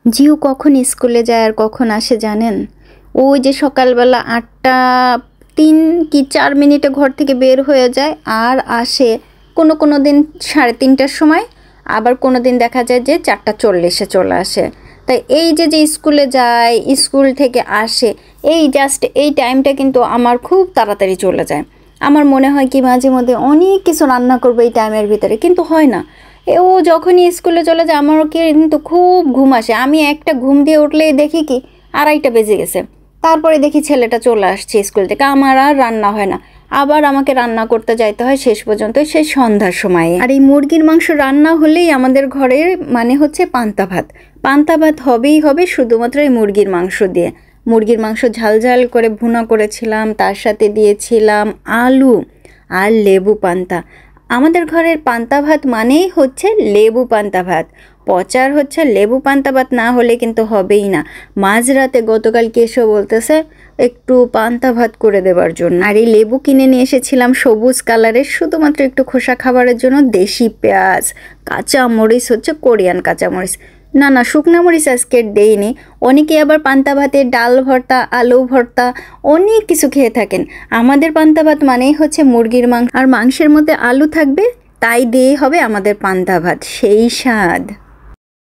জিউ কখন স্কুলে যায় আর কখন আসে জানেন? ওই যে সকালবেলা 8টা 3 কি 4 মিনিটে ঘর থেকে বের হয়ে যায় আর আসে কোনো দিন 3:30টার সময়, আবার কোনো দিন দেখা যায় যে 4:40-এ চলে আসে। তাই এই যে স্কুলে যায়, স্কুল থেকে আসে, এই জাস্ট এই টাইমটা কিন্তু আমার খুব তাড়াতাড়ি চলে যায়। আমার মনে হয় কি মাঝে মধ্যে অনেক কিছু রান্না করবো এই টাইমের ভিতরে, কিন্তু হয় না। ও যখনই স্কুলে চলে যায় আমারও কিন্তু খুব ঘুম আসে। আমি একটা ঘুম দিয়ে উঠলেই দেখি কি 2:30 বেজে গেছে। তারপরে দেখি ছেলেটা চলে আসছে স্কুল থেকে, আমার আর রান্না হয় না। আবার আমাকে রান্না করতে যাইতে হয় শেষ পর্যন্ত সেই সন্ধ্যার সময়ে। আর এই মুরগির মাংস রান্না হলেই আমাদের ঘরের মানে হচ্ছে পান্তা ভাত। পান্তা ভাত হবেই হবে শুধুমাত্র এই মুরগির মাংস দিয়ে। মুরগির মাংস ঝাল ঝাল করে ভুনা করেছিলাম, তার সাথে দিয়েছিলাম আলু আর লেবু পান্তা। আমাদের ঘরের পান্তা ভাত মানেই হচ্ছে লেবু পান্তা ভাত। পচার হচ্ছে লেবু পান্তা ভাত না হলে কিন্তু হবেই না। মাঝরাতে গতকাল কেশো বলতেছে একটু পান্তা ভাত করে দেবার জন্য। আর এই লেবু কিনে নিয়ে এসেছিলাম সবুজ কালারের, শুধুমাত্র একটু খোসা খাবারের জন্য। দেশি পেঁয়াজ, কাঁচা মরিচ হচ্ছে কোরিয়ান কাঁচা মরিচ, না শুকনা মরিচ আজকে দেইনি। অনেকে আবার পান্তা ভাতে ডাল ভর্তা, আলু ভর্তা অনেক কিছু খেয়ে থাকেন। আমাদের পান্তা ভাত মানেই হচ্ছে মুরগির মাংস আর মাংসের মধ্যে আলু থাকবে, তাই দিয়েই হবে আমাদের পান্তা ভাত। সেই স্বাদ।